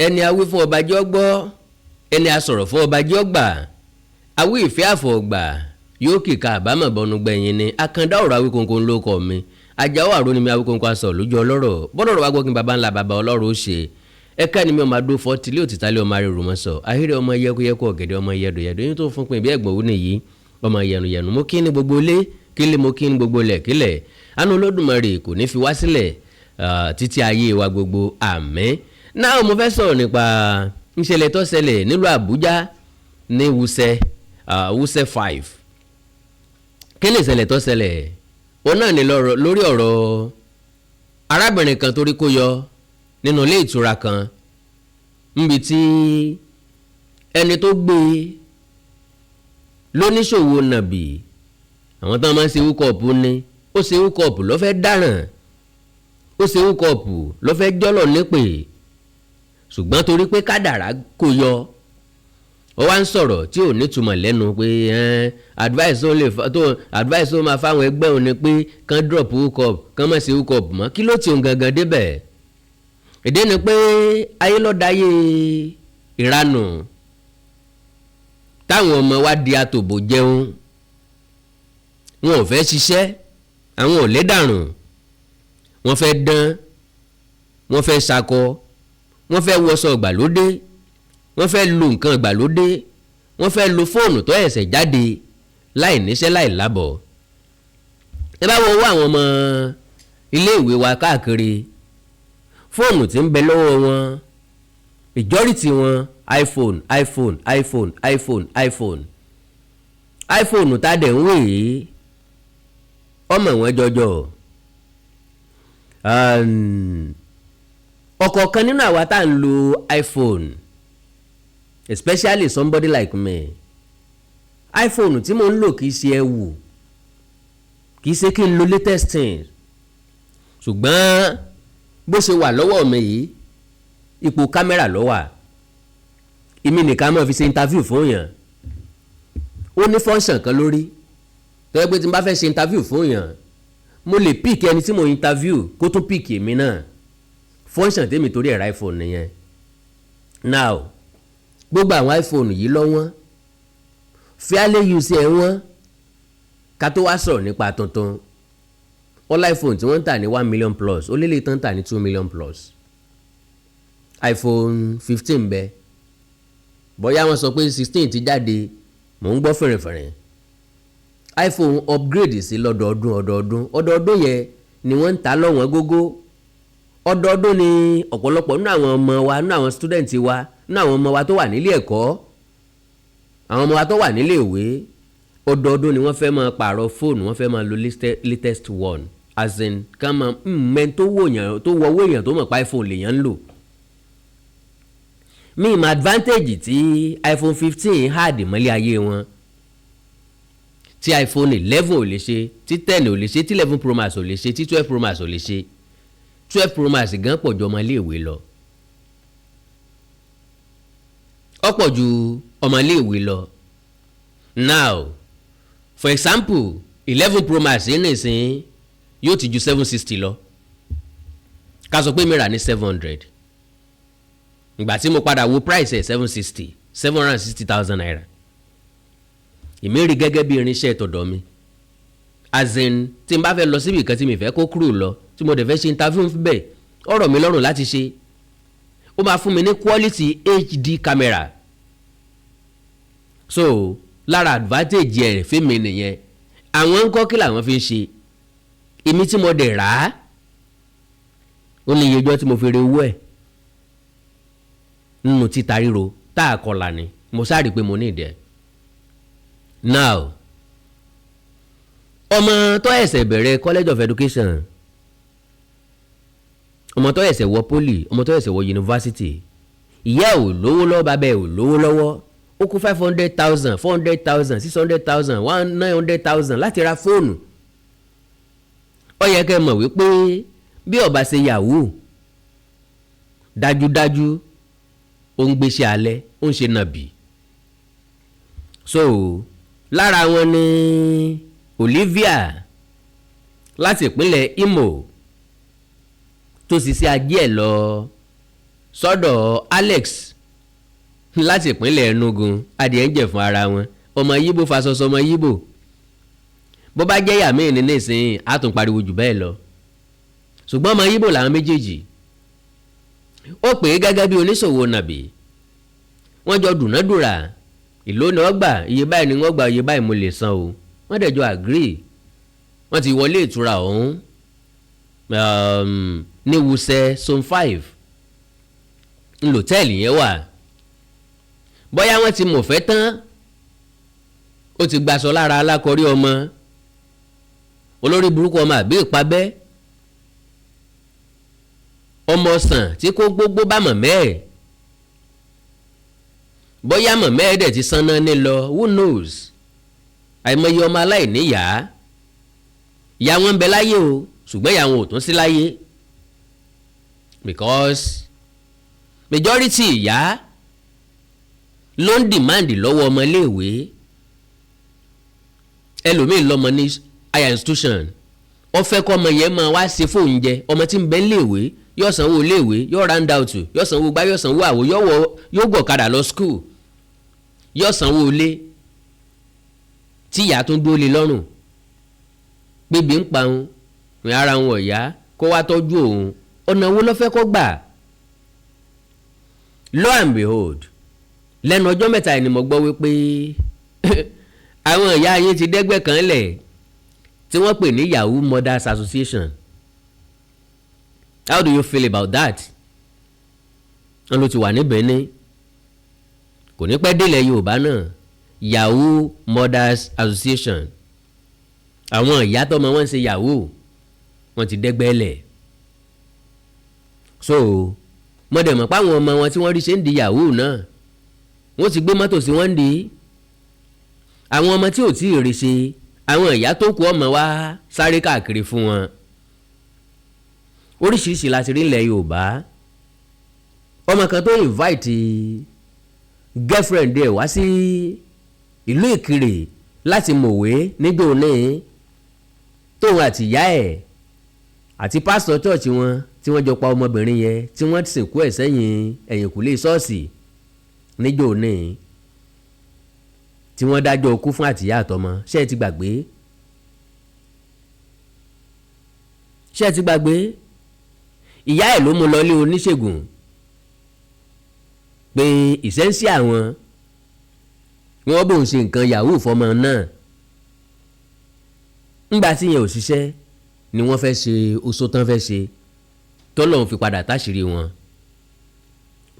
ẹni awí fún ọba jẹ́ ọgbọ́ ẹni asọ̀rọ̀ fún ọba jẹ́ ọgbà awí ìfẹ́ àfọ̀ ọgbà yóò kìka àbámọ̀ bọnu gbẹ̀yìn ni Akanda ọ̀rọ̀ Awikonko ló kọ́ mi Àjàó àrò ni mi Awikonko aṣọ lójú ọlọ́rọ̀ bọ́dọ̀rọ̀ wá gbọ́kin baba ńlá baba ọlọ́rọ̀ ó ṣe ẹ̀ka ni mi ọmọ adó fọ́tí lé òtítà lé ọmọ arẹrù mọ́ sọ ahéré ọmọ yẹkuyẹku ọ̀gẹ̀dẹ̀ ọmọ yẹdọ̀yẹdọ̀ yín tó fún pin bí ẹ̀gbọ́n òun nìyí ọmọ yẹnuyẹnu mo kí ní gbogbo ilé kí lè mo kí ní gbogbo ilẹ̀ kílẹ̀ àánú Olódùmarè kò ní fi wá sílẹ̀ títí ayé wa gbogbo àmín. Náà mo fẹ́ sọ̀rọ̀ nípa ìṣẹ̀lẹ̀ tó ṣẹlẹ̀ nílùú Àbújá ní Wuse 5 kí ni ìṣẹ̀lẹ̀ tó ṣẹlẹ̀ òun náà ní lórí ọ̀rọ̀ arábìnrin kan torí kó yọ nínú ilé ìtura kan níbi tí ẹni tó gbé lóníṣòwò nàbì àwọn tó máa ń ṣe húkọ̀pù ní ó ṣe húkọ̀pù ló fẹ́ dáràn ó ṣe húkọ̀pù ló fẹ́ jọ́lọ̀ nípè ṣùgbọ́n torí pé kádàrá kò yọ ó wá ń sọ̀rọ̀ tí ò nítumọ̀ lẹ́nu pé advice ó máa fáwọn ẹgbẹ́ òun ni pé kán drop hookup kán má ṣe hookup mọ́ kí ló ti òun gangan débẹ̀ èdè ni pé ayé lọ́dáyé ìranù táwọn ọmọ wa di àtòbò jẹun wọn ò fẹ́ ṣiṣẹ́ àwọn ò lédàrùn wọ́n fẹ́ dán wọ́n fẹ́ ṣakọ wọ́n fẹ́ wọṣọ ìgbàlódé wọ́n fẹ́ lo nǹkan ìgbàlódé wọ́n fẹ́ lo fóònù tó ẹ̀sẹ̀ jáde láì níṣẹ́ láì lábọ̀. ẹ bá wo owó àwọn ọmọ iléèwé wa káàkiri fóònù tí ń bẹ lọ́wọ́ wọn majority wọn iPhone tá a dẹ̀ ń wè é ọmọ wọn jọjọ. ọ̀kọ̀ọ̀kan nínú àwa tá à ń lo iPhone especially somebody like me iPhone tí mo ń lò kìí ṣe ẹ̀wù kìí ṣe kí n lo latest thing ṣùgbọ́n bó ṣe wà lọ́wọ́ mi yìí ipò kámẹ́rà ló wà èmi nìkan máa fi ṣe interview fún yàn ó ní function kan lórí tó yẹ pé tí n bá fẹ́ ṣe interview fún yàn mo lè pick ẹni tí mo interview kó tún pick èmi náà function tèmi torí ẹ̀rọ iPhone nìyẹn. Now gbogbo àwọn iPhone yìí lọ́wọ́n fairly use ẹ̀ wọ́n ká tó wá sọ̀rọ̀ nípa tuntun all iPhone tí wọ́n ń tà ní 1 million plus ó lélẹ̀ tán tà ní 2 million plus iPhone 15 bẹ bóyá wọ́n sọ pé 16 ti jáde mò ń gbọ́ fẹ̀rẹ̀fẹ̀rẹ̀ iPhone upgrade sí ọdọọdún yẹn ni wọ́n ń ta lọ́wọ́n gógó ọdọọdún ni ọ̀pọ̀lọpọ̀ nínú àwọn ọmọ wa nínú àwọn student wa nínú àwọn ọmọ wa tó wà nílé ẹ̀kọ́ àwọn ọmọ wa tó wà nílé ìwé ọdọọdún ni wọ́n fẹ́ máa pààrọ̀ fóònù wọ́n fẹ́ máa lo latest one as in ká máa mẹ́n tó wọ owó èèyàn tó mọ̀ pa iPhone lèèyàn ń lò. mímọ advantage tí iPhone 15 hard mọ́lẹ̀ ayé wọn tí iPhone 11 ò lè ṣe tí 10 ò lè ṣe tí 11 Pro Max ò lè ṣe tí 12 Pro Max ò lè ṣe 12 Pro Max gan pọ̀ ju ọmọ iléèwé lọ ọ̀pọ̀ ju ọmọ iléèwé lọ. Now for example 11 Pro Max nìsín yóò ti ju 760 lọ ká sọ pé mi rà ní 700 ìgbà tí mo padà wo price ẹ̀ 760,000 naira èmi rí gẹ́gẹ́ bí irinṣẹ́ tọ̀dọ̀ mi as in tí n bá fẹ́ lọ síbi kan tí mi fẹ́ kó kúrò lọ tí mo dẹ̀ fẹ́ ṣe interview bẹ́ẹ̀ ọ̀rọ̀ mi lọ́rùn láti ṣe ó máa fún mi ní quality HD camera so lára advantage ẹ̀ fẹ́mi nìyẹn àwọn ń kọ́ kí làwọn fi ń ṣe èmi tí mo dẹ̀ rà á ó ní iye ọjọ́ tí mo fi re owó ẹ̀ nínú títa ríro tá a kọlà ni mo sáré pé mo ní ìdẹ. Now ọmọ tó ẹ̀sẹ̀ bẹ̀rẹ̀ college of education ọmọ tó ẹ̀sẹ̀ wọ poli ọmọ tó ẹ̀sẹ̀ wọ university ìyá ò lówó lọ́wọ́ bàbá ẹ̀ ò lówó lọ́wọ́ ó kó 500,000 400,000 600,000 900,000 láti ra fóònù. Ó yẹ kẹ́ mọ̀ wípé bí ó bá ṣe yahoo dájúdájú ó ń gbéṣẹ́ alẹ́ ó ń ṣe nàbì. So lára wọn ni Olivia láti ìpínlẹ̀ Imo tó sì ṣe ajé ẹ̀ lọ sọ́dọ̀ Alex láti ìpínlẹ̀ Enugu adìẹ ń jẹ̀ fún ara wọn ọmọ yíbò fasọsọ ọmọ yíbò bó bá jẹ́ yàmí ní nísìnyí á tún pariwo jù bẹ́ẹ̀ lọ ṣùgbọ́n ọmọ yíbò làwọn méjèèjì ó pè é gẹ́gẹ́ bí oníṣòwò nàbì wọ́n jọ dùnádùrà ìlú ni wọ́n gbà iye báyìí ni wọ́n gbà iye báyìí mo lè san o wọ́n dẹ̀ jọ agree wọ́n ti wọlé ìtura ọ̀hún ní Wuse Zone 5 ńlọtẹ́ẹ̀lì yẹn wà bóyá wọ́n ti mọ̀fẹ́ tán ó ti gbaṣọ lára alákọ̀ọ́rí ọmọ olórí burúkú ọmọ àbí ìpabẹ́ ọmọ ọ̀sán tí kò gbogbo bá mọ̀mẹ́ ẹ̀ bóyá mọ̀mẹ́ ẹ̀ dẹ̀ ti sanná ní lọ who knows àìmọye ọmọ aláìníyàá ìyá wọn ń bẹ láyé o ṣùgbọ́n ìyá wọn ò tún sí láyé because majority ìyá ló ń demand lọ́wọ́ ọmọ iléèwé ẹlòmíì lọ́mọ ní higher institution ó fẹ́ kọ́ ọmọ yẹn máa wá ṣe fóun jẹ ọmọ tí ń bẹ iléèwé yóò sanwó iléèwé yóò round out yóò sanwó gbá yóò sanwó àwò yóò gbọ̀kadà lọ school yóò sanwó ilé tí ìyá tó ń dúró lé lọ́rùn bíbí ń pa òun ní ara òun ọ̀yá kó wá tọ́jú òun ọ̀nà wo ló fẹ́ kó gbà lo and behold lẹ́nu ọjọ́ mẹ́ta ni mo gbọ́ wípé àwọn ìyá yín ti dẹ́gbẹ́ kan lẹ̀ tí wọ́n pè ní Yahoo Mothers Association. How do you feel about that? wọ́n ló ti wà ní Benin kò ní pẹ́ délẹ̀ Yorùbá náà Yahoo Mothers Association àwọn ìyá tọ́mọ wọn ń ṣe yahoo wọ́n ti dẹ́gbẹ́ lẹ̀ so mọ̀dẹ̀mọ̀ páwọn ọmọ wọn tí wọ́n rí ṣe ń di yahoo náà wọ́n ti gbé mọ́tò sí wọ́n ń di àwọn ọmọ tí ò tí ì rí ṣe àwọn ìyá tó kù ọmọ wa sáré káàkiri fún wọn oríṣiríṣi láti rí ilẹ̀ Yorùbá ọmọ kan tó invite girlfriend ẹ̀ wá sí ìlú Ìkirè láti mọ̀wé níjó ní tóun àti ìyá ẹ̀ àti pásítọ̀ church wọn tí wọ́n jọ pa ọmọbìnrin yẹn tí wọ́n sìnkú ẹ̀ sẹ́yìn ẹ̀yìnkùlé ṣọ́ọ̀ṣì níjó ní tí wọ́n dájọ́ ikú fún àtìyá àtọmọ ṣé ẹ ti gbàgbé ìyá ẹ̀ ló mú lọ lé oníṣègùn pé ìṣẹ́ǹsì àwọn wọ́n bò ń ṣe nǹkan yahoo fọmọ náà ńgbà tí yẹn ò ṣiṣẹ́ ni wọ́n fẹ́ ṣe oṣó tán fẹ́ ṣe tọ́lọ́run fi padà táṣìírí wọn.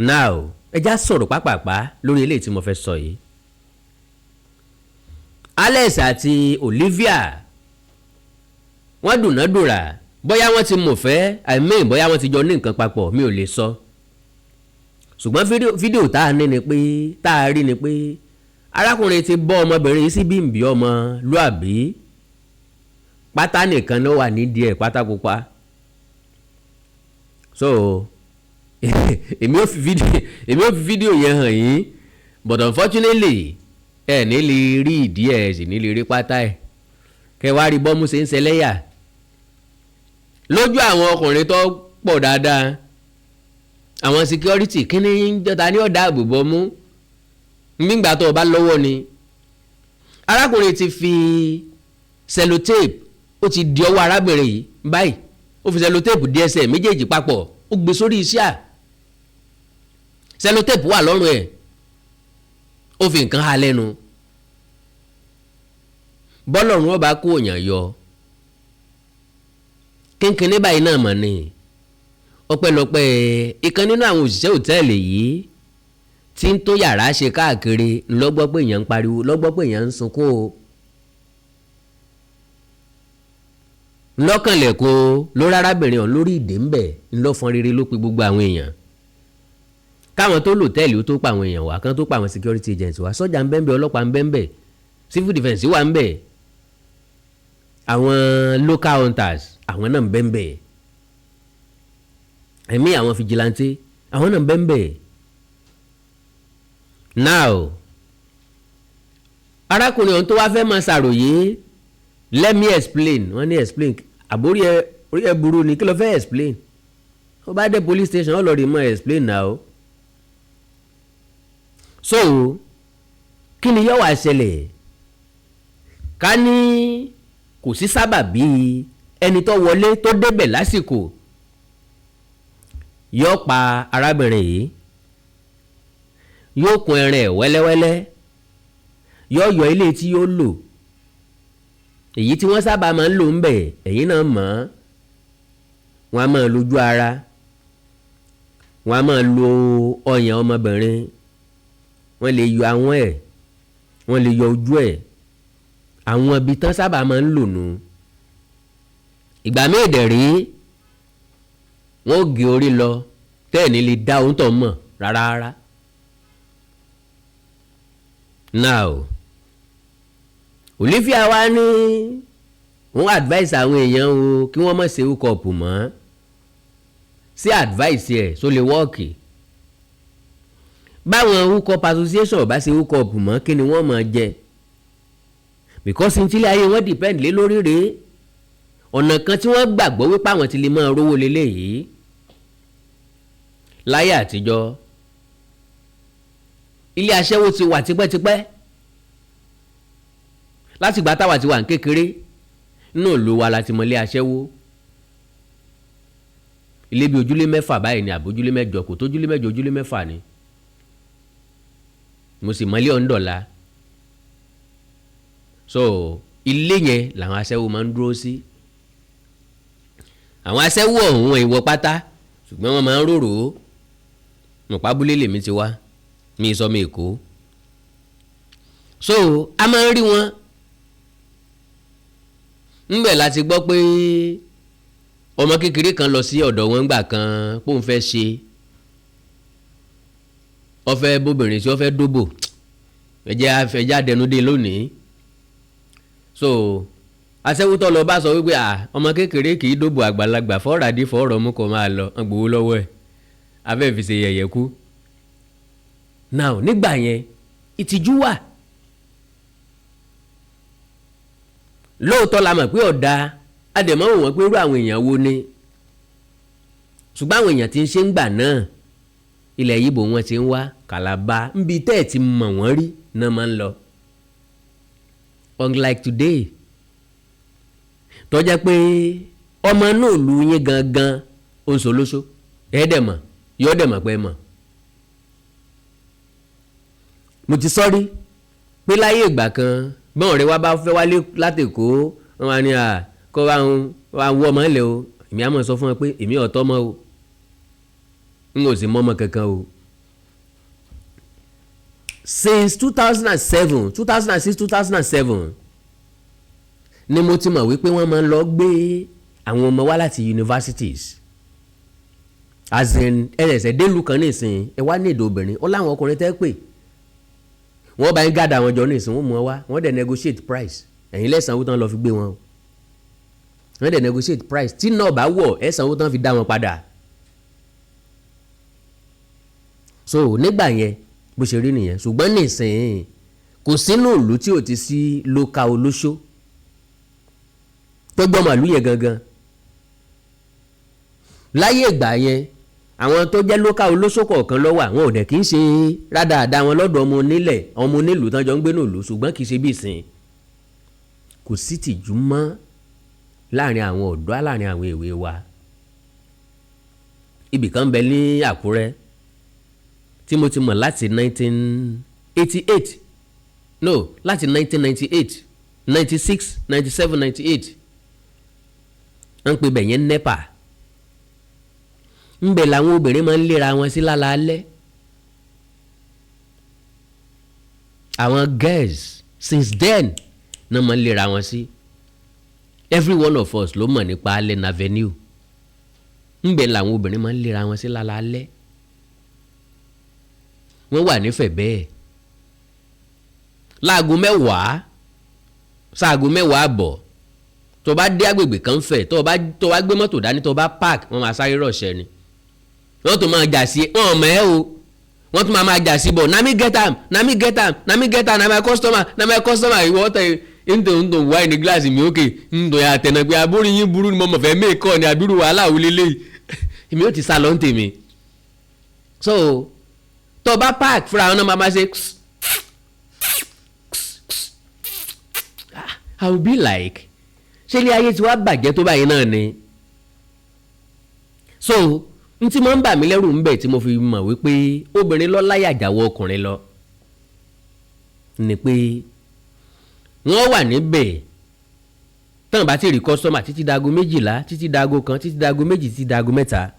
now ẹja sọ̀rọ̀ pápápá lórí eléyìí tí mo fẹ́ sọ yìí. Alex àti Olivia wọ́n dùnádùrà bóyá wọ́n ti mọ̀fẹ́ bóyá wọ́n ti jọ ní nǹkan papọ̀ mi ò lè sọ ṣùgbọ́n fídíò tá a rí ni pé arákùnrin ti bọ́ ọmọbìnrin yìí sí bímbí ọmọ lúàbí pátá nìkan ló wà nídìí ẹ̀ pátá pupa so èmi ò fi fídíò yẹn hàn yín but unfortunately ẹ ní lè rí ìdí ẹ̀ sì ní lè rí pátá ẹ̀ kẹ wá rí bọ́mú ṣe ń ṣẹlẹ́yà lójú àwọn ọkùnrin tó pọ̀ dáadáa àwọn security kíní jọta ní ọ̀dà àbùbọ̀ mú nígbà tó o bá lọ́wọ́ ni arákùnrin ti fi sellotape ó ti di ọwọ́ arábìnrin yìí báyìí ó fi sellotape di ẹsẹ̀ méjèèjì papọ̀ ó gbé sórí iṣẹ́ sellotape wà lọ́rùn ẹ̀ ó fi nǹkan ha lẹ́nu bọ́lọ́run ọba kó òyàn yọ kínkínní báyìí náà mọ̀ ni ọpẹ́lọpẹ́ ìkan nínú àwọn òṣìṣẹ́ òtẹ́ẹ̀lì yìí tí ń tó yàrá ṣe káàkiri lọ́gbọ́ pé èèyàn ń pariwo lọ́gbọ́ pé èèyàn ń sunkún o lọ́kànlẹ̀kùn ló rárábìnrin ọ̀hún lórí ìdè ń bẹ̀ ńlọ́fọn rere ló pe gbogbo àwọn èèyàn káwọn tó lò tẹ́ẹ̀lì ó tó pa àwọn èèyàn wá kán tó pa àwọn security agents wá sọ́jà ń bẹ́ńbẹ́ ọlọ́pàá ń bẹ́ńbẹ́ civil defence wà ń bẹ̀ àwọn local hunters àwọn náà ń bẹ́ńbẹ́ ẹ̀mí àwọn fìjìláńtì àwọn náà ń bẹ́ńbẹ́ now arákùnrin ọ̀hún tó wá fẹ́ máa ṣàròyé let me explain wọ́n ní explain àbórí ẹ burú ni kí ló fẹ́ explain ó bá dé police station ọlọ́ọ̀rì mọ́ explain now. So kí ni yóò wá ṣẹlẹ̀ ká ní kò sí sábàbí ẹni tó wọlé tó débẹ̀ lásìkò yóò pa arábìnrin yìí, yóò kun ẹran ẹ̀ wẹ́lẹ́wẹ́lẹ́, yóò yọ ilé tí yóò lò, èyí tí wọ́n sábà máa ń lò ń bẹ̀ ẹ̀yìn náà mọ̀ ọ́n, wọ́n á máa lójú ara, wọ́n á máa lo ọyàn ọmọbìnrin, wọ́n lè yọ àwọn ẹ̀, wọ́n lè yọ ojú ẹ̀, àwọn ibi tán sábà máa ń lò nù. Ìgbà míì dẹ̀ rí wọ́n ó gé orí lọ tẹ́ẹ̀ni lè dá ohun tó mọ̀ rárá. Now Olivia wá ní wọ́n advice àwọn èèyàn o kí wọ́n má ṣe hookup mọ́, sí advice ẹ̀ so lè wọ́ọ̀kì. Báwọn hookup association bá ṣe hookup mọ́ kí ni wọ́n máa jẹ, because ntílé ayé wọn depend lé lórí rèé, ọ̀nà kan tí wọ́n gbàgbọ́ wípé àwọn ti lè máa rówó lélẹ́yìí. Láyé àtijọ́ ilé aṣẹ́wó ti wà tipẹ́tipẹ́, láti ìgbà táwa ti wà ní kékeré nínú ìlú wa láti mọ ilé aṣẹ́wó. Ilé bí ojúlé 6 báyìí ni àbójúlé 8, kò tó ojúlé 8, ojúlé 6 ni. Mo sì mọ ilé ọ̀ndọ̀la. So ilé yẹn làwọn aṣẹ́wó máa ń dúró sí. Àwọn aṣẹ́wó ọ̀hún ìwọ pátá ṣùgbọ́n wọ́n máa ń rorò ó. Mọ̀pábúlé lèmi ti wá, mi sọ mi Èkó. So a máa ń rí wọn. Ńbẹ̀ láti gbọ́ pé ọmọ kékeré kan lọ sí ọ̀dọ̀ wọn gbà kan póun fẹ́ ṣe, ó fẹ́ bóbìnrin tí ó fẹ́ dóbò, ẹjẹ́ àdẹnudé lónìí. So aṣẹ́wó tó lọ bá sọ wípé ọmọ kékeré kì í dóbò àgbàlagbà, fọ́ọ̀ràdí fọ́ọ̀rọ̀ mú kó máa lọ, wọ́n gbowó lọ́wọ́ ẹ̀, afẹ́ fi ṣe yẹ̀yẹ́ kú. Now nígbà yẹn ìtìjú wà. Lóòótọ́ la mọ̀ pé ọ̀dà adẹ̀mọ́ wò wọ́n pé irú àwọn èèyàn wo ni, ṣùgbọ́n àwọn èèyàn tí ń ṣe ń gbà náà ilẹ̀ Yíbò wọn ti ń wá Kàlábá níbi tẹ́ ẹ̀ ti mọ̀ wọ́n rí náà máa ń lọ. Unlike today tó jẹ́ pé ọmọ náà lu yín gangan oṣooṣo ẹ̀ẹ́dẹ̀mọ̀ yóò dẹ̀mọ̀ pé mọ̀. Mo ti sọ́rí pé láyé ìgbà kan bọ́n rẹ̀ wá bá fẹ́ wálé látèkó wọ́n wá ní kó wá ń wọ́ ọmọ ilẹ̀ o, èmi á mọ̀ sọ fún wọn pé èmi ọ̀tọ́ mọ́ o, n ò sì mọ́ ọmọ kankan o. Since 2006 2007 ni mo ti mọ̀ wípé wọ́n máa ń lọ gbé àwọn ọmọ wá láti universities, as in ẹ̀rẹ̀sẹ̀ délùú kan nísìnyí ẹ wá ní èdè obìnrin ó láwọn ọkùnrin tẹ́ pè wọ́n bá ń gádà wọn jọ nísìnyí wọ́n mú wọn wá, wọ́n dẹ̀ negotiate price, ẹ̀yin lẹ́sàn-án owó tán lọ fi gbé wọn, wọ́n dẹ̀ negotiate price, tí náà bá wọ̀ ẹ̀sàn owó tán fi dá wọn padà. So nígbà yẹn bó ṣe rí nìyẹn, ṣùgbọ́n nísìnyí kò sínú ìlú tí ò ti sí lóka olóṣó tó gbọ́ màlúù yẹn gangan. Láyé ìgbà yẹn àwọn tó jẹ́ lóka olóṣó kọ̀ọ̀kan ló wà, wọn ò dẹ̀ kí ń ṣe rádaràda wọn lọ́dọ̀ ọmọ onílẹ̀ ọmọ onílùú tán jọ ń gbé náà lò, ṣùgbọ́n kì í ṣe bí ìsìn. Kò sí tìjú mọ́ láàrin àwọn ọ̀dọ́ láàrin àwọn èwe wa. Ibì kan bẹ ní Àkúrẹ́ tí mo ti mọ̀ láti 1988 no láti 1998 96 97 98 wọ́n ń pè bẹ̀yẹn NEPA. Ńbẹ̀ làwọn obìnrin máa ń lera wọn sí lálaalẹ́. Àwọn girls since then náà máa ń lera wọn sí. Every one of us ló mọ̀ nípa Allen Avenue. Ńbẹ̀ làwọn obìnrin máa ń lera wọn sí lálaalẹ́. Wọ́n wà nífẹ̀ẹ́ bẹ́ẹ̀. Láago 10 sáago 10 àbọ̀ tó bá dé agbègbè kan fẹ̀ tó bá gbé mọ́tò dání tó bá park wọ́n máa sáré rọ̀ṣẹ́ ni. Wọ́n tún máa jà sí wọ́n ọmọ ẹ o, wọ́n tún máa jà sí bọ̀ na me get am na my customer ìwọ́ tẹ̀ ǹtò wáì ní gíláàsì mi òkè ǹtò yà tẹ̀nà pé abórí yín burú ni mo mọ̀ fẹ́ mẹ́ẹ̀kọ́ ni àbírú wàhálà wọlé léyìí èmi ò ti sá lọ ń tèmi. So tó bá park fúnra wọn náà máa ṣe I will be like ṣé ilé ayé tí wàá bàjẹ́ tó báyìí náà ni. So n tí mo ń bà mí lẹ́rù ń bẹ̀ tí mo fi mọ̀ wípé obìnrin lọ láyà jáwọ́ ọkùnrin lọ ni pé wọ́n wà níbẹ̀ tán bá ti rí kọ́sọ́mà títí dago 12 títí dago 1 títí dago 2 títí dago 3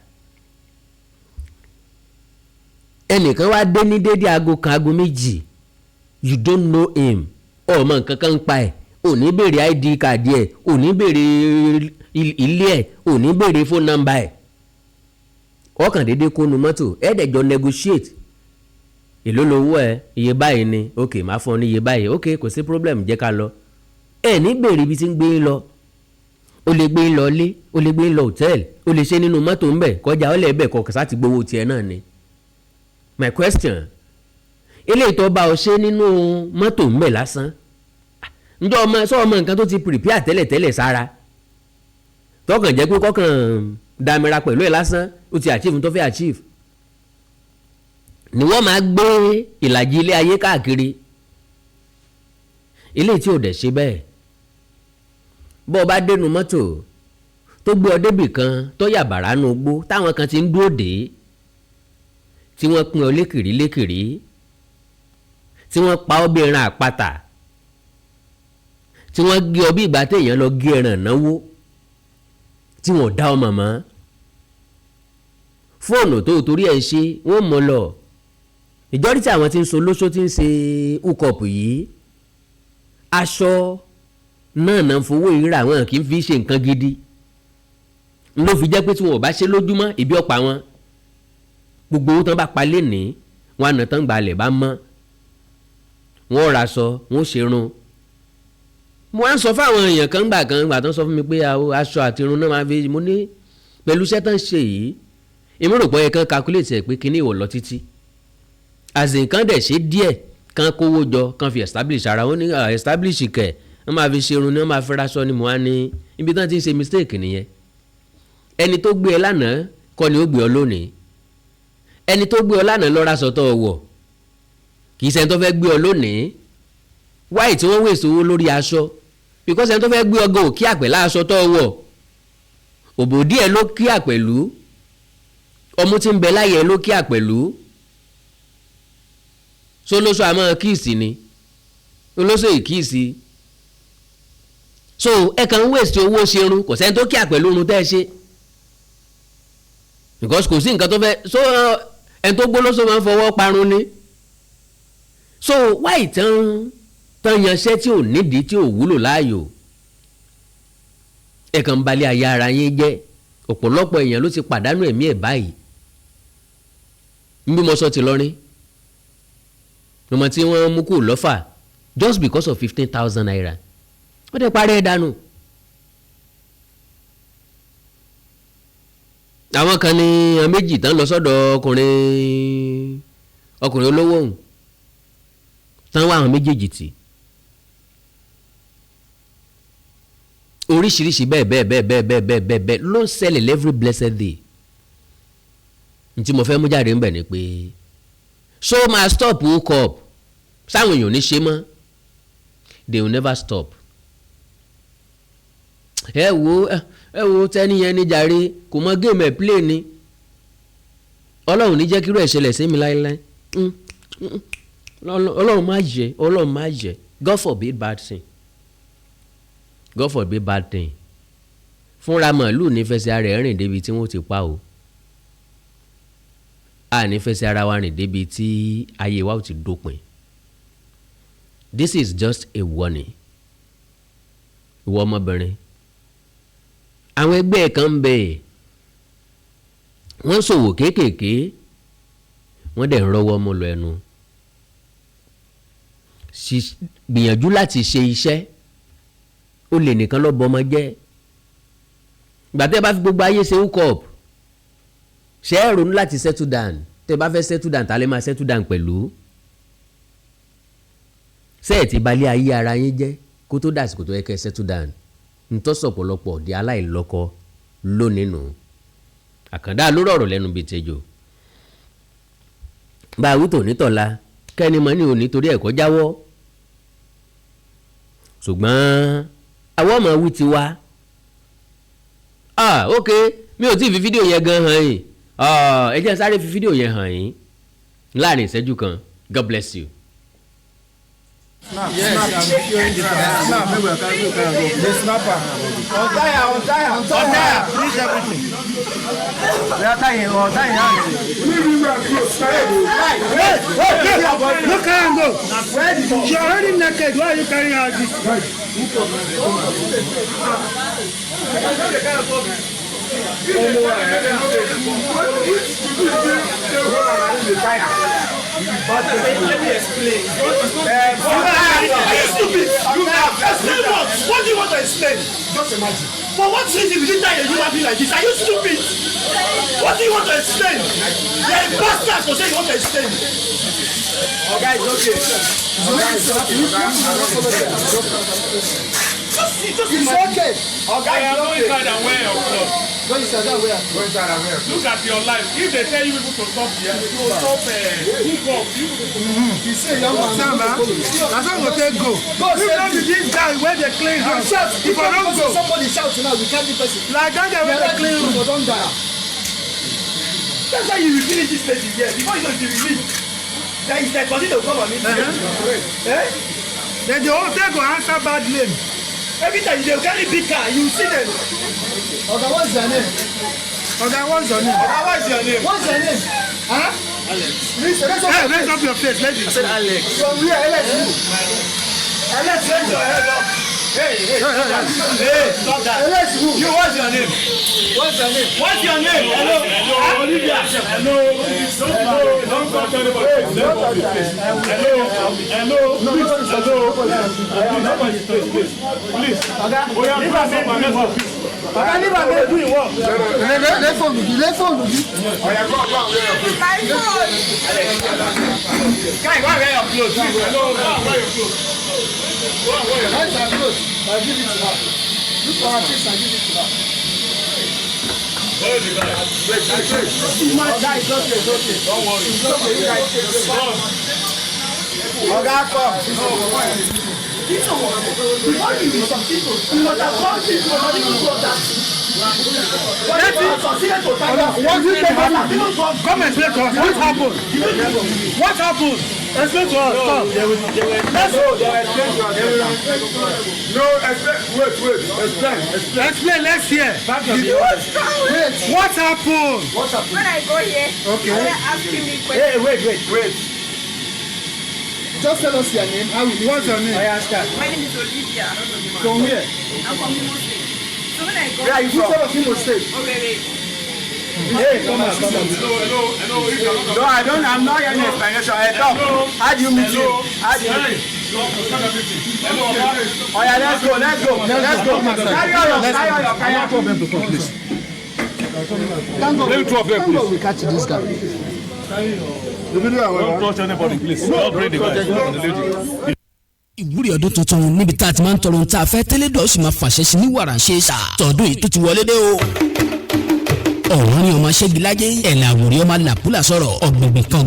ẹnìkan wá dé ní dédé aago 1 aago 2 you don't know him ọmọ nǹkan kan ń pa ẹ̀ ò ní béèrè id card ẹ̀ ò ní béèrè ilé ẹ̀ ò ní béèrè phone number ẹ̀ ọkàn dédé kónú mọ́tò ẹ̀ẹ́dẹ̀jọ negotiate èló lowó ẹ̀ iye báyìí ni ok máa fún ọ ní iye báyìí ok kò sí problem jẹ́ ká lọ ẹ̀ ní béèrè ibi tí ń gbé lọ o lè gbé lọ lé o lè gbé lọ hòtẹ́ẹ̀lì o lè ṣe nínú mọ́tò ńbẹ̀ kọjá ọ̀lẹ́ ẹ̀bẹ̀ kọkàn sá ti gbowó tiẹ̀ náà ni my question ilé ìtọ́ bá ọ ṣe nínú mọ́tò ńbẹ̀ lásán njọ́ ọmọ nǹkan tó ti prepare tẹ́lẹ̀ sára tọkàn jẹ́ pé kọkàn dàmíra pẹ̀lú ẹ̀ lásán ó ti achieve tó fẹ́ achieve ni wọ́n máa gbé ìlàjì ilé ayé káàkiri ilé tí ò dẹ̀ ṣe bẹ́ẹ̀ bọ́ ọ bá dénú mọ́tò tó gbé ọ débì kan tó yà bàrà nù gbó táwọn kan ti ń dúró dé tí wọ́n pín ọ lékìrí tí wọ́n pa ọ́ bí ẹran àpáta tí wọ́n gé ọ bí ìgbà téèyàn lọ gé ẹran náwó tí wọ́n dá ọ mọ̀mọ́ fóònù tó torí ẹ̀ ṣe wọ́n mọ̀ lọ ìjọ́rí tí àwọn tí ń so lóṣó tí ń ṣe hookup yìí aṣọ náà fowó ìrà wọn kì í fi ṣe nǹkan gidi ló fi jẹ́ pé tí wọn ò bá ṣe lójúmọ́ ibi ọ̀pá wọn gbogbo owó tán bá pa lénìí wọn àna tán gbalẹ̀ bá mọ́ wọn ra aṣọ wọn ṣerun mo wá ń sọ fáwọn èèyàn kan gbà tán sọ fún mi pé aṣọ àti irun náà máa fi mo ní pẹ̀lú iṣẹ́ tán ṣe yìí èmi rò pé ẹ kàn calculate ẹ̀ pé kíní ìwọ̀ lọ títí àzìn kan dẹ̀ ṣe díẹ̀ kan kówó jọ kan fi establish ara wọn ní establish kẹ̀ wọ́n máa fi ṣerun ni wọ́n máa fi raṣọ ni mo wá ní ibi tán ti ń ṣe mistake nìyẹn ẹni tó gbé ẹ lánàá kọ́ ni ó gbé ọ lónìí ẹni tó gbé ọ lánàá lọ raṣọ tó wọ̀ kì í ṣe ẹni tó fẹ́ gbé ọ lónìí wáyé tí wọ́n wèsì owó lórí aṣọ because ẹni tó fẹ́ gbé ọ gan òkí àpẹ̀lá aṣọ tó wọ̀ òbò díẹ̀ ló kí àpẹ̀lú ọmú tí ń bẹ láyé ló kí àpẹ̀lú sólóṣó àmọ́ kíìsì ni olóṣó ìkíìsì so ẹ kàn ń wèsì owó ṣerun kò sẹ́ni tó kí àpẹ̀lú irun tẹ́ ẹ ṣe because kò sí nǹkan tó fẹ́ so ẹni tó gbólóṣó máa ń fọwọ́ parun ni so wáyé tán yanṣẹ́ tí ò nídìí tí ò wúlò láàyò ẹ kàn ń balẹ̀ ayé ara yín jẹ́ ọ̀pọ̀lọpọ̀ èèyàn ló ti pàdánù ẹ̀mí ẹ̀ báyìí bí mo sọ ti lọrin ọmọ tí wọ́n mú kó lọ́fà just because of 15,000 naira wọ́n ti parẹ́ dànù. àwọn kan ní méjì tán lọ sọ́dọ̀ ọkùnrin olówó ọ̀hún tán wá àwọn méjèèjì tì oríṣiríṣi bẹ́ẹ̀ ló ń ṣẹlẹ̀ every blessed day. Ntí mo fẹ́ mú jáde ń bẹ̀ ni pé ṣó máa stop hookup sáwọn èèyàn ní ṣe mọ́ they will never stop. ẹ wo tẹ́ni yẹn ní jàre kò mọ géèmù ẹ̀ play ni ọlọ́run ní jẹ́ kírú ẹ̀ ṣẹlẹ̀ sí mi láéláé ọlọ́run má jẹ́ God forbid bad thing. God forbid bad thing. Fúnra màálù ní fẹsẹ̀ ara ẹ̀ rìn débi tí wọ́n ti pa o. A ní fẹsẹ̀ ara wa rìn débi tí ayé wa ò ti dópin. This is just a warning. Ìwọ ọmọbìnrin. Àwọn ẹgbẹ́ ẹ̀ kan ń bẹ wọ́n ṣòwò kéékèèké wọ́n dẹ̀ ń rọ́wọ́ mú lọ ẹnu. Gbìyànjú láti ṣe iṣẹ́ ó lè nìkan lọ bọ́ ọmọ jẹ́ ìgbà tẹ́ bá fi gbogbo ayé ṣe hookup ṣe é ronú láti settle down tẹ́ bá fẹ́ settle down ta lè máa settle down pẹ̀lú sẹ́ẹ̀tì balẹ̀ ayé ara yín jẹ́ kó tó dàsìkò tó yẹ kẹ́ settle down ntọ́sọ̀ pọ̀lọpọ̀ di aláìlọ́kọ lónìí nù Àkàndá ló rọ̀rọ̀ lẹ́nu bíi tẹjọ́ bá a wí tò nítọ̀la kẹ́ni mọ́ ní òní torí ẹ̀kọ́ jáwọ́ ṣùgbọ́n àwọn ọmọ wí ti wá ok mi ò tí ì fi fídíò yẹn gan hàn yín ẹ jẹ́ sáré fi fídíò yẹn hàn yín láàrin ìṣẹ́jú kan God bless you. Snap, yes, snap, I'm showing the snap, maybe I can go. The snapper. On tire, finish everything. We are tying, on tire. Look at him go. You're already naked, why are you carrying out this? But let me explain. Stupid. What do you want to explain? Just imagine. For what reason did you tie a human being like this? Are you stupid? What do you want to explain? You're a bastard for saying you want to explain. Okay, it's okay. It's okay. Okay, I know inside and where your clothes. Go inside and where? Go inside and where? Look at your life. If they tell you people to stop here, you will stop HOOKUP. You say young man. That's how we take go. Go say this guy where they clean house. If I don't go, somebody shout now. We can't be person. Like that guy where they clean room. Don't die. That's why you will finish this place here. Before you know you will leave. Then is like continue to come and meet you. Eh? Then the whole thing go answer bad name. Every time they carry big car, you see them. Okay, what's your name? Okay, what's your name? Okay, what's your name? What's your name? Huh? Alex. Hey, raise up your face. I said Alex. From where? Alex. Alex, raise your head up. Hey, stop that. Alex, you, what's your name? What's your name? What's your name? Hello. Olivia. Hello. Don't touch anybody. Hello. Please. I'll give it to her. Look for her face and give it to her. Wait. My guy, it's okay. Don't worry. It's okay. You guys take it. Okay, come. Before you do some people, you must have gone to that. Come and explain to us. What happened? What happened? Explain to us. Stop. Let's go. No, wait. Explain. Let's hear. What happened? When I go here, okay. They're asking me questions. Wait. Just tell us your name. What's your name? My name is Olivia. From here? I'm from Imo State. So when I go, Where are you from? Imo State. okay. Hey, come on. No, I don't. I'm not hearing explanation. How do you meet you? Oh yeah, let's go. Carry your problem to come, please. Thank God we catch this guy. Don't touch anybody, please. Don't bring the guy. ìwúrí ọdún tuntun níbi tá a ti máa ń tọrọ ohun tá a fẹ́ tẹ́lẹ̀ dọ̀ sì máa fàṣẹ sí ní wàrà ṣe é sà tọdún yìí tó ti wọlé dé o. ọ̀rọ̀ ni ọmọ ṣẹ́gilájẹ́ ẹ̀là àwòrán ọmọ làpúlà sọ̀rọ̀ ọ̀gbìngbìn kan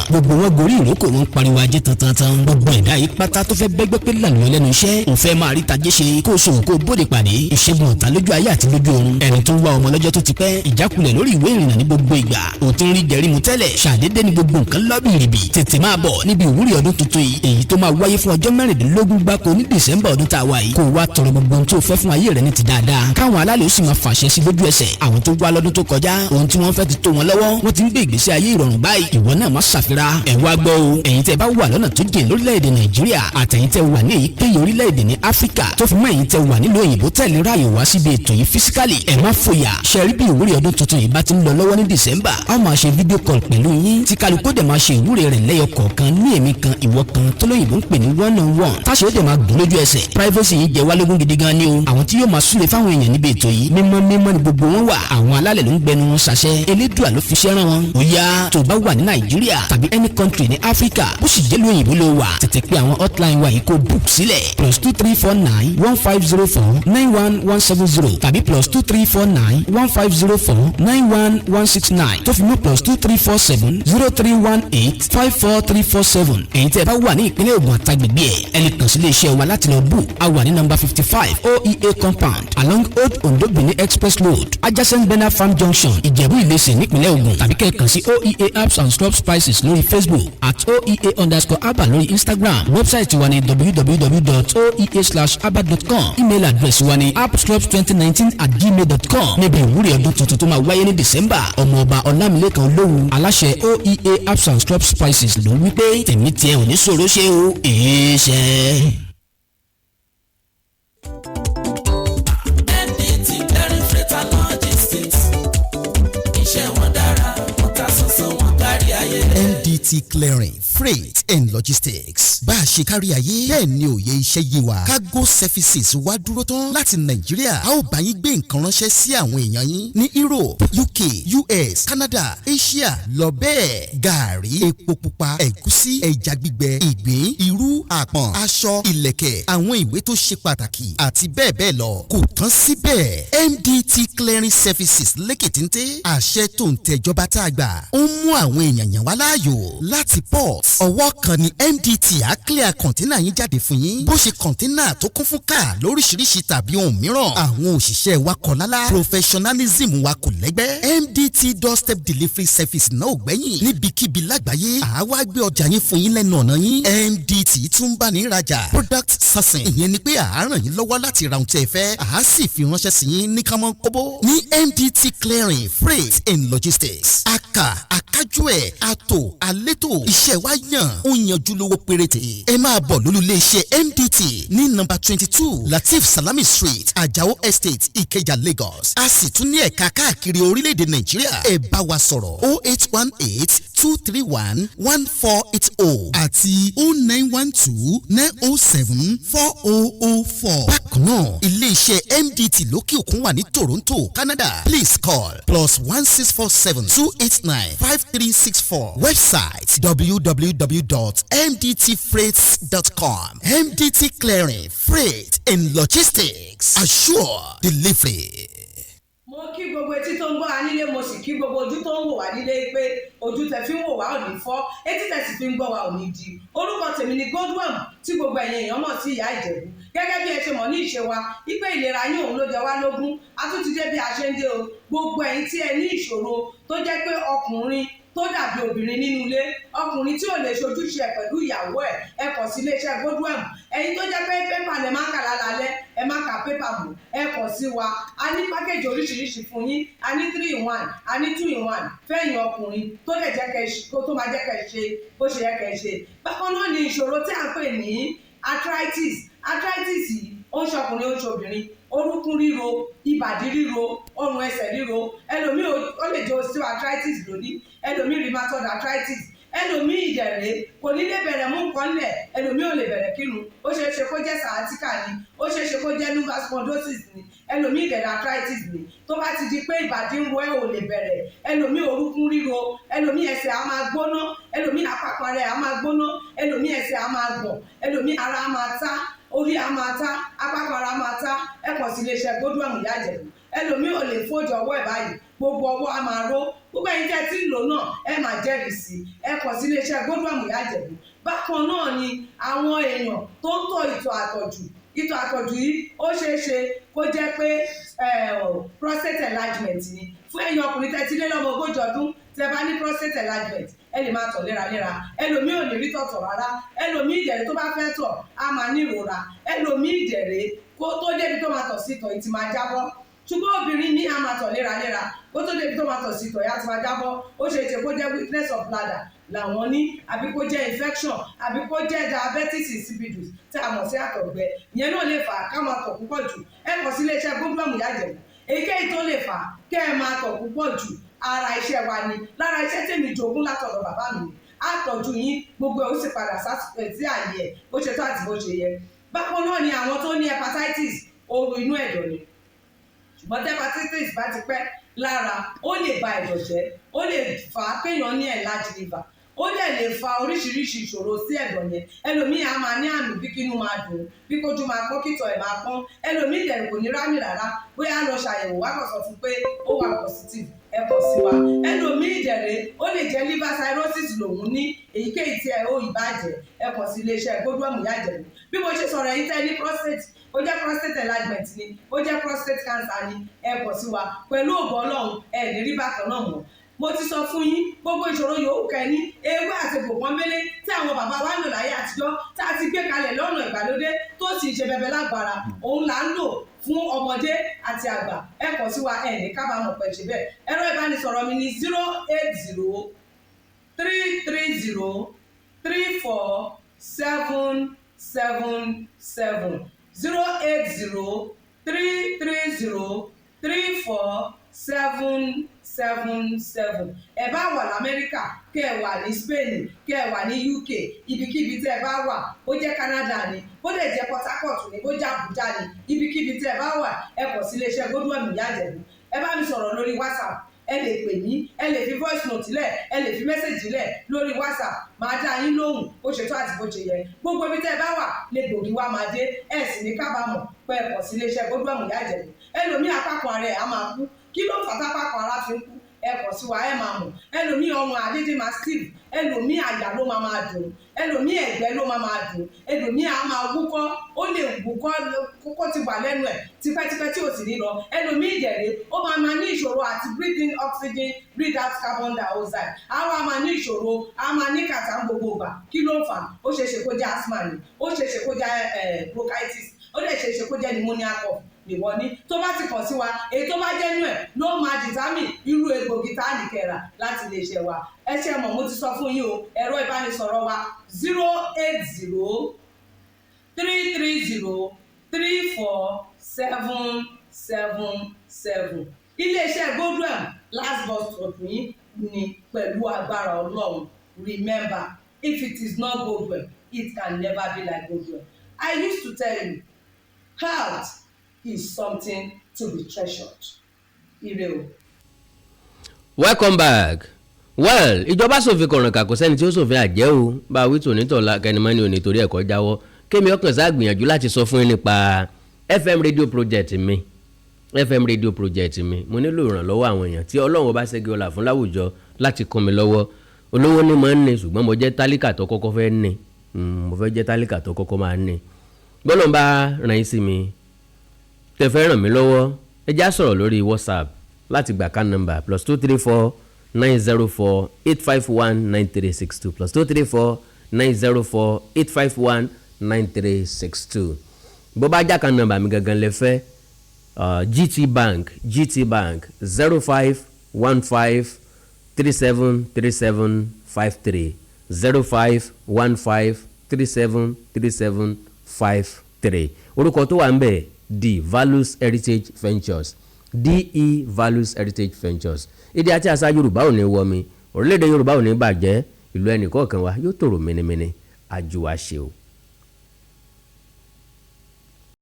gbogbo wọn gorí ìrókò wọn pariwo ajé tantan gbogbo ẹ̀dá yìí pátá tó fẹ́ bẹ́gbẹ́ pé lànà lẹ́nu iṣẹ́ òfẹ́ máa rí tajé ṣe kó sòwò kó bóde pàdé ìṣègùn ọ̀tá lójú ayé àti lójú ọ̀run ẹni tó ń wá ọmọ lọ́jọ́ tó ti pẹ́ ìjákulẹ̀ lórí ìwé ìrìnnà ní gbogbo ìgbà ò ti ń rí jẹrí mu tẹ́lẹ̀ ṣàdédé ní gbogbo nǹkan lọ́bìrìbì tètè máa bọ̀ níbi ìwúrí ọdún tuntun yìí èyí tó máa wáyé fún ọjọ́ mẹ́rìndínlógún gbáko ní dẹ̀sẹ̀mbà ọdún tá a wà yìí kó wá tọrọ gbogbo ohun tó fẹ́ fún ayé rẹ ní ti dáadáa káwọn alálẹ̀ ó sì máa fàṣẹ sí lójú ẹsẹ̀ àwọn tó wá lọ́dún tó kọjá ohun tí wọ́n fẹ́ ti tó wọn lọ́wọ́ wọ́n ti ń gbé ìgbésí ayé ìrọ̀rùn báyìí ìwọ náà má ṣàfira ẹ̀ wá gbọ́ o ẹ̀yin tẹ́ bá wà lọ́nà tó jìn lórílẹ̀‐èdè nàìjíríà àtẹ̀yin tẹ́ wà ní èyíkéyìí orílẹ̀‐èdè ní áfíríkà tó fi mọ́ ẹ̀yin tẹ́ wà nílùú òyìnbó tẹ̀lé ráàyè wá síbi ètò yìí físíkàlì ẹ̀ má fòyà ṣẹ́rí bí ìwúrí ọdún tuntun yìí bá ti ń lọ lọ́wọ́ ní dẹ̀sẹ̀mbà a máa ṣe fídíò kọ́l pẹ̀lú yín tí kálukú dẹ̀ máa ṣe ìwúrí rẹ̀ lẹ́yọ kọ̀ọ̀kan ní èmi kan ìwọ kan tó lóyìnbó ń pè ní one-on-one táṣe ó dẹ̀ máa gùn lójú ẹsẹ̀ privacy yìí jẹ́ wá lógún gidi gan ni o àwọn tí yóò máa súre fáwọn èèyàn níbi ètò yìí mímọ́ ni gbogbo wọn wà àwọn alálẹ̀ ló ń ń gbẹnu wọn ṣàṣẹ elédùà ló fi ṣẹ́ rán wọn. ó yá tó bá wà ní nàìjíríà tàbí any country ní áfíríkà bó sì jẹ́ lóyìnbó ló wà tètè pé àwọn hotline wa yìí kó book sílẹ̀ +23491509170 tàbí +2349150491169 tó fi mọ́ +2347031854347. èyí tẹ́ ẹ bá wà ní ìpínlẹ̀ Ògùn àtàgbègbè ẹ̀ lè kàn sí iléeṣẹ́ wa láti lọ book. a wà ní number 55 OEA compound along Old Ondo Benin Express Road adjacent Bena Farm Junction Ìjẹ̀bú Ìlẹsẹ̀ nípínlẹ̀ Ògùn tàbí kẹ́ ẹ kàn sí OEA Herbs and Scrub Spices lórí Facebook @OEA_Abba lórí Instagram wẹ́bsáìtì wa ní www.oea/abba.com email address wa ní appscrubs2019@gmail.com. níbi ìwúrí ọdún tuntun tó máa wáyé ní December ọmọọba Ọlámilékan Olówu aláṣẹ OEA Herbs and Scrub Spices ló wí pé tèmi tiẹ̀ ò ní ṣòro ṣe o èéṣẹ́. MDT Clearing Freight and Logistics. bá a ṣe kárí ayé bẹ́ẹ̀ ni òye iṣẹ́ yé wa. Cargo Services wá dúró tán láti Nàìjíríà. a ó bá yín gbé nǹkan ránṣẹ́ sí àwọn èèyàn yín ní Europe, UK, US, Canada, Asia lọ bẹ́ẹ̀. Gààrí, epo pupa, ẹ̀gúsí, ẹja gbígbẹ, ìgbín, irú, àpọ̀n, aṣọ, ìlẹ̀kẹ̀, àwọn ìwé tó ṣe pàtàkì àti bẹ́ẹ̀ bẹ́ẹ̀ lọ. kò tán síbẹ̀. MDT Clearing Services lékè téńté. àṣẹ tó ń tẹ̀jọba tá a gbà. ó ń mú àwọn èèyàn yàn wá láàyò láti port. ọwọ́ kan ni MDT á clear kọ̀ńténà yín jáde fún yín. bó ṣe kọ̀ńténà tó kún fún káà lóríṣiríṣi tàbí ohun mìíràn. àwọn òṣìṣẹ́ wa kọ̀ lálá. professionalism wa kò lẹ́gbẹ́. MDT doorstep delivery service náà ò gbẹ́yìn. níbikíbi lágbàáyé àwa gbé ọjà yín fún yín lẹ́nu ọ̀nà yín. MDT tún bá ní rajà. product sourcing ìyẹn ni pé à á ràn yín lọ́wọ́ láti ra ohun tí ẹ fẹ́. à á sì fi ránṣẹ́ sí yín ní kánmọ́ kóbó. ní MDT Clearing Freight and Logistics. akájú ẹ̀ àtò àlétò iṣẹ́ wa yàn ó yanjú lówó péréte. ẹ máa bọ̀ lólùléeṣẹ́ MDT ní nọ́mbà 22 Latif Salami Street Ajao Estate Ikeja Lagos. a sì tún ní ẹ̀ka káàkiri orílẹ̀-èdè Nàìjíríà. ẹ bá wa sọ̀rọ̀ 0818-231-1480 àti 0912-907-4004. bákan náà iléeṣẹ́ MDT lókè òkun wà ní Toronto, Canada. Please call +16472895364. Website www.mdtfreights.com. MDT Clearing, Freight and Logistics. Assure delivery. mo kí gbogbo etí tó ń gbọ́ wa nílé mo sì kí gbogbo ojú tó ń wò wá nílé pé ojú tẹ fi ń wò wá ò ní fọ́ etí tẹ sì fi ń gbọ́ wa ò ní di. orúkọ tèmi ni Godwin tí gbogbo ẹ̀yin èèyàn mọ̀ sí ìyá Ìjẹ̀bú. gẹ́gẹ́ bí ẹ ṣe mọ̀ ní ìṣe wa wípé ìlera yín òun ló jẹ wá lógún. a tún ti dé bí a ṣe ń dé o. gbogbo ẹ̀yin tí ẹ ní ìṣòro tó jẹ́ pé ọkùnrin tó dàbí obìnrin nínú ilé, ọkùnrin tí ò lè ṣojúṣe ẹ̀ pẹ̀lú ìyàwó ẹ̀, ẹ kàn sí iléeṣẹ́ Godwin. ẹ̀yin tó jẹ́ pé pépà lẹ máa ń kà lálálẹ́, ẹ má ka pépà mọ́, ẹ kàn sí wa. a ní pákéjì oríṣiríṣi fún yín. a ní 3-in-1, a ní 2-in-1 fẹ́yìn ọkùnrin tó lè jẹ́ kẹ́ tó máa jẹ́ kẹ́ ṣe bó ṣe yẹ kẹ́ ṣe. bákan náà ni ìṣòro tí a ń pè ní arthritis yìí ó ń ṣọkùnrin ó ń ṣobìnrin. orúnkún ríro, ìbàdí ríro, ọrùn ẹsẹ̀ ríro, ẹlòmíì ó lè jẹ́ osteoarthritis lónìí, ẹlòmíì rheumatoid arthritis, ẹlòmíì ìdẹ̀rẹ̀ kò ní lè bẹ̀rẹ̀ mú nǹkan lẹ̀, ẹlòmíì ò lè bẹ̀rẹ̀ kírun, ó ṣeé ṣe kó jẹ́ sciatica ni, ó ṣeé ṣe kó jẹ́ lumbar spondylosis ni, ẹlòmíì ìdẹ̀rẹ̀ arthritis ni. tó bá ti di pé ìbàdí ń ro ẹ̀ ò lè bẹ̀rẹ̀, ẹlòmíì orúnkún ríro, ẹlòmíì ẹsẹ̀ á máa gbóná, ẹlòmíì àpapọ̀ rẹ̀ á máa gbóná, ẹlòmíì ẹsẹ̀ á máa gbọ̀n, ẹlòmíì ara á máa tá, orí á máa tá, apákan ara á máa tá. ẹ kàn sí iléeṣẹ́ Godwin ìyá Ìjẹ̀bú. ẹlòmíì ò lè fojú ọwọ́ ẹ̀ báyìí, gbogbo ọwọ́ á máa ró. gbogbo ẹ̀yin tẹ́ tí ń lò náà ẹ máa jẹ́rìí sí i. ẹ kàn sí iléeṣẹ́ Godwin ìyá Ìjẹ̀bú. bákan náà ni àwọn èèyàn tó ń tọ̀ ìtọ̀ àtọ̀jù yìí ó ṣeé ṣe kó jẹ́ pé prostate enlargement ni. fún ẹ̀yin ọkùnrin tẹ́ ti lé lọ́mọ 40 ọdún tẹ́ bá ní prostate enlargement ẹ lè máa tọ̀ léraléra. ẹlòmíì ò lè rí tọ̀tọ̀ rárá. ẹlòmíì ìdẹ̀rẹ̀ tó bá fẹ́ tọ̀ á máa ní ìrora. ẹlòmíì ìdẹ̀rẹ̀ kó tó débi tó máa tọ̀ sí ìtọ̀ ìtì máa jábọ́. ṣùgbọ́n obìnrin ní a máa tọ̀ léraléra kó tó débi tó máa tọ̀ sí ìtọ̀ ìyá ti máa jábọ́. ó ṣe é ṣe kó jẹ́ weakness of bladder làwọn ní, àbí kó jẹ́ infection, àbí kó jẹ́ diabetes insipidus tí a mọ̀ sí àtọ̀gbẹ. ìyẹn náà lè fà á ká máa tọ̀ púpọ̀ jù. ẹ kàn sí iléeṣẹ́ Godwin ìyá Ìjẹ̀bú. èyíkéyìí tó lè fà á kẹ́ ẹ máa tọ̀ púpọ̀ jù ara iṣẹ́ wa ni. lára iṣẹ́ tèmi jogún látọ̀dọ̀ bàbá mi. àtọ̀jú yín gbogbo ẹ̀ ó sì padà sí àyè ẹ̀ bó ṣe tó àti bó ṣe yẹ. bákan náà ni àwọn tó ní hepatitis ooru inú ẹ̀dọ̀ ni. ṣùgbọ́n tí hepatitis bá ti pẹ́ lára ó lè ba ẹ̀dọ̀ jẹ́ ó lè fà á kéèyàn ní enlarged liver ó dẹ̀ lè fa oríṣiríṣi ìṣòro sí ẹ̀dọ̀ yẹn ẹlòmíì á máa ní àmì bí kínú máa dùn bí kójú máa pọ́n kítọ̀ ẹ̀ máa pọ́n ẹlòmíì dẹ̀ kò ní rámì rárá bóyá lọ ṣàyẹ̀wò wá kàn sọ fún pé ó wà positive ẹ kàn sí wa ẹlòmíì dẹ̀rẹ̀ ó lè jẹ́ liver cirrhosis lòun ní èyíkéyìí tí ẹ ó ìbàjẹ́ ẹ kàn sí iléeṣẹ́ gbódúọ̀mù yájẹ̀mú bí mo ṣe sọ̀rọ̀ yìí tẹ́ ní prostate ó jẹ́ prostate enlargement ni ó jẹ́ prostate cancer ni ẹ kàn sí wa pẹ̀lú ògbọ́n Ọlọ́run ẹ ní rí bákan náà mọ́ mo ti sọ fún yín gbogbo ìṣòro yòówù kẹ́ni ewé àti gbòǹkan mélé tí àwọn bàbá wa ń lò láyé àtijọ́ tá a ti gbé kalẹ̀ lọ́nà ìgbàlódé tó sì ṣe bẹbẹ lágbára òun là ń lò fún ọmọdé àti àgbà ẹ kàn sí wa ẹ ní kábàámọ̀ pẹ̀ ṣe bẹ́ẹ̀ ẹ̀rọ ìbánisọ̀rọ̀ mi ní 08033034777 ẹ bá wà lamẹ́ríkà kẹ́ ẹ wà ní Spain kẹ́ ẹ wà ní UK ibikíbi tẹ́ ẹ bá wà ó jẹ́ Canada ni ó lè jẹ́ Port Harcourt ni ó jẹ́ Abuja ni ibikíbi tẹ́ ẹ bá wà ẹ kàn sí iléeṣẹ́ gbódúọ̀mù yájẹ̀mú ẹ bá mi sọ̀rọ̀ lórí WhatsApp ẹ lè pè mí ẹ lè fi voice note lẹ̀ ẹ lè fi message lẹ̀ lórí WhatsApp máa dá yín lóhùn bó ṣe tó àti bó ṣe yẹ gbogbo ibi tẹ́ ẹ bá wà lè gbòógì wá máa dé ẹ sì ní kábàámọ̀ pé ẹ kàn sí iléeṣẹ́ gbódúọ̀mù yájẹ̀mú ẹlòmíì apákan ara ẹ̀ á máa kú kí ló fà tápákan ara fi ń kú ẹ kàn sí wa ẹ máa mọ̀ ẹlòmíì ọrùn àdédé máa steve ẹlòmíì àyà ló máa dùn ẹlòmíì ẹ̀gbẹ́ ló máa dùn ẹlòmíì á máa wúkọ́ ó lè wúkọ́ kókó ti wà lẹ́nu ẹ̀ tipẹ́tipẹ́ tí ò sì ní lọ ẹlòmíì ìjẹ̀rẹ̀ ó máa ní ìṣòro àti breathe in oxygen breathe out carbon dioxide àwa máa ní ìṣòro á máa ní kàtà gbogbo ìgbà kí ló ń fà ó ṣeéṣe kó jẹ́ asthma ni ó ṣeéṣe kó jẹ́ bronchitis ó dẹ̀ ṣeéṣe kó jẹ́ pneumonia cough ìwọ ní tó bá ti kàn sí wa èyí tó bá jẹ́ nú ẹ̀ ló máa dìtámì irú egbògi tá a lè kẹ̀rà láti lè ṣe wa ẹ ṣe mọ̀ mo ti sọ fún yín o ẹ̀rọ ìbánisọ̀rọ̀ wa 08033034777 iléeṣẹ́ gbódúọ̀mù last bus stop yín ni pẹ̀lú agbára Ọlọ́run remember if it is not Godwell it can never be like Godwell I used to tell you health is something to be treasured. Ire o. Welcome back. Well, ìjọba ṣòfin kọ̀rànkà kò sẹ́ni tí ó ṣòfin àjẹ́ o bá a wí tòní tọ̀la kẹnimọ́ni ò ní torí ẹ̀kọ́ jáwọ́ kémi ọkàn sá gbìyànjú láti sọ fún yín nípa FM radio project mi mo nílò ìrànlọ́wọ́ àwọn èèyàn tí Ọlọ́run bá ṣẹ́gi ọlà fún láwùjọ láti kún mi lọ́wọ́ olówó ní máa ń ní ṣùgbọ́n mo jẹ́ tálíkà tó kọ́kọ́ fẹ́ ní mo fẹ́ jẹ́ tálíkà tó kọ́kọ́ máa ń ní gbọ́dọ̀ bá ràn yín sí mi tẹ́ fẹ́ ràn mí lọ́wọ́ ẹ já sọ̀rọ̀ lórí WhatsApp láti gbà ká nọ́mbà +234 904 851 9362 +234 904 851 9362 bó bá já ká nọ́mbà mi gangan lẹ fẹ́ GT Bank 0515 373753 0515 373753 orúkọ tó wà ń bẹ̀ D Values Heritage Ventures DE Values Heritage Ventures èdè àti àṣà Yorùbá ò ní wọmi orílẹ̀-èdè Yorùbá ò ní bàjẹ́ ìlú ẹnì kọ̀ọ̀kan wa yóò tòrò mẹ́nẹ́mẹ́nẹ́ àjùwà ṣe o.